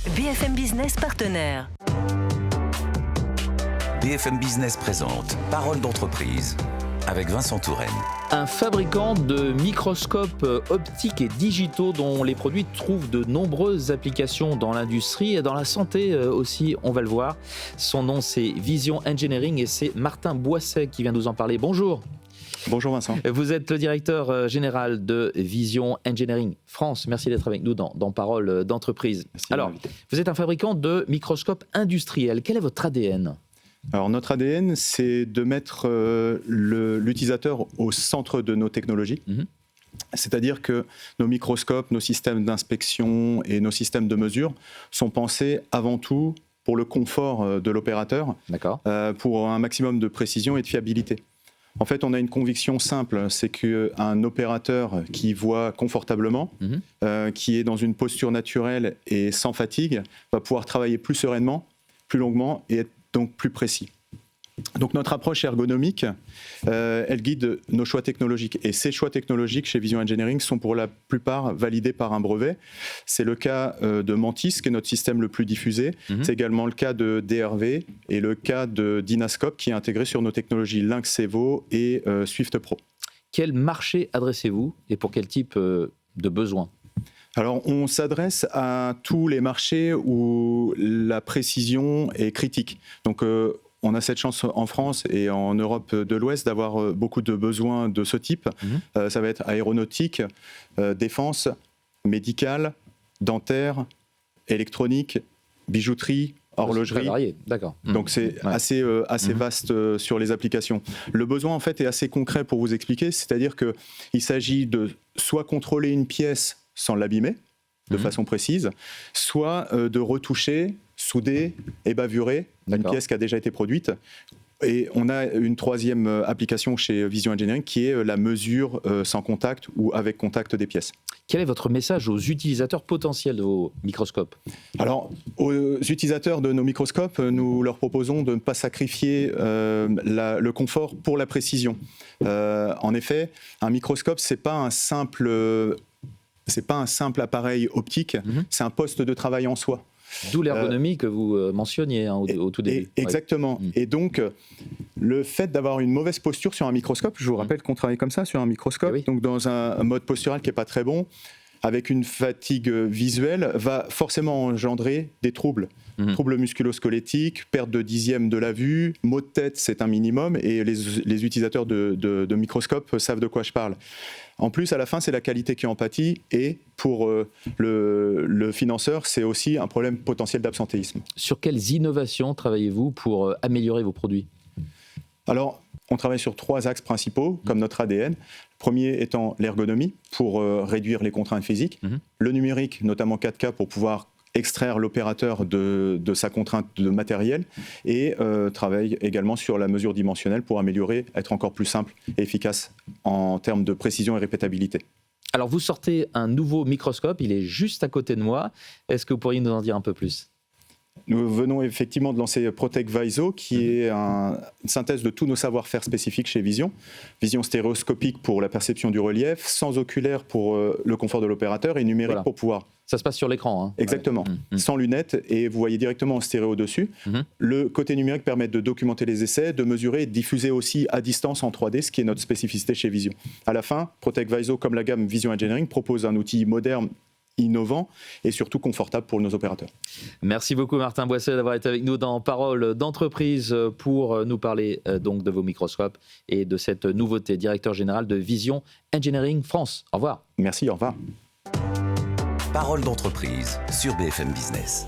BFM Business partenaire. BFM Business présente Parole d'entreprise avec Vincent Touraine. Un fabricant de microscopes optiques et digitaux dont les produits trouvent de nombreuses applications dans l'industrie et dans la santé aussi, on va le voir. Son nom c'est Vision Engineering et c'est Martin Boisset qui vient nous en parler. Bonjour. Bonjour Vincent. Vous êtes le directeur général de Vision Engineering France. Merci d'être avec nous dans Parole d'entreprise. Alors, vous êtes un fabricant de microscopes industriels. Quel est votre ADN ? Alors notre ADN, c'est de mettre l'utilisateur au centre de nos technologies. C'est-à-dire que nos microscopes, nos systèmes d'inspection et nos systèmes de mesure sont pensés avant tout pour le confort de l'opérateur, pour un maximum de précision et de fiabilité. En fait, on a une conviction simple, c'est qu'un opérateur qui voit confortablement, qui est dans une posture naturelle et sans fatigue, va pouvoir travailler plus sereinement, plus longuement et être donc plus précis. Donc notre approche ergonomique, elle guide nos choix technologiques. Et ces choix technologiques chez Vision Engineering sont pour la plupart validés par un brevet. C'est le cas de Mantis, qui est notre système le plus diffusé. C'est également le cas de DRV et le cas de Dynascope, qui est intégré sur nos technologies Lynx Evo et Swift Pro. Quel marché adressez-vous et pour quel type de besoins ? Alors, on s'adresse à tous les marchés où la précision est critique. Donc, on a cette chance en France et en Europe de l'Ouest d'avoir beaucoup de besoins de ce type. Ça va être aéronautique, défense, médical, dentaire, électronique, bijouterie, horlogerie. C'est varié, d'accord. Donc c'est assez vaste sur les applications. Le besoin en fait est assez concret pour vous expliquer, c'est-à-dire qu'il s'agit de soit contrôler une pièce sans l'abîmer de façon précise, soit de retoucher, souder et bavurer une pièce qui a déjà été produite. Et on a une troisième application chez Vision Engineering qui est la mesure sans contact ou avec contact des pièces. Quel est votre message aux utilisateurs potentiels de vos microscopes ? Alors, aux utilisateurs de nos microscopes, nous leur proposons de ne pas sacrifier le confort pour la précision. En effet, un microscope, c'est pas un simple appareil optique, c'est un poste de travail en soi. D'où l'ergonomie que vous mentionniez au tout début. Exactement. Et donc, le fait d'avoir une mauvaise posture sur un microscope, je vous rappelle qu'on travaille comme ça sur un microscope, donc dans un mode postural qui n'est pas très bon, avec une fatigue visuelle, va forcément engendrer des troubles. Troubles musculo-squelettiques, perte de dixième de la vue, maux de tête, c'est un minimum, et les utilisateurs de microscopes savent de quoi je parle. En plus, à la fin, c'est la qualité qui en pâtit, et pour le financeur, c'est aussi un problème potentiel d'absentéisme. Sur quelles innovations travaillez-vous pour améliorer vos produits ? Alors, on travaille sur 3 axes principaux, comme notre ADN. Le premier étant l'ergonomie, pour réduire les contraintes physiques. Le numérique, notamment 4K, pour pouvoir extraire l'opérateur de sa contrainte de matériel. Et travaille également sur la mesure dimensionnelle pour améliorer, être encore plus simple et efficace en termes de précision et répétabilité. Alors, vous sortez un nouveau microscope, il est juste à côté de moi. Est-ce que vous pourriez nous en dire un peu plus ? Nous venons effectivement de lancer Protec Viso, qui est une synthèse de tous nos savoir-faire spécifiques chez Vision. Vision stéréoscopique pour la perception du relief, sans oculaire pour le confort de l'opérateur et numérique pour pouvoir... Ça se passe sur l'écran. Hein. Exactement, sans lunettes, et vous voyez directement en stéréo dessus. Le côté numérique permet de documenter les essais, de mesurer et de diffuser aussi à distance en 3D, ce qui est notre spécificité chez Vision. À la fin, Protec Viso, comme la gamme Vision Engineering, propose un outil moderne, innovant et surtout confortable pour nos opérateurs. Merci beaucoup Martin Boisset d'avoir été avec nous dans Parole d'entreprise pour nous parler donc de vos microscopes et de cette nouveauté, directeur général de Vision Engineering France. Au revoir. Merci, au revoir. Parole d'entreprise sur BFM Business.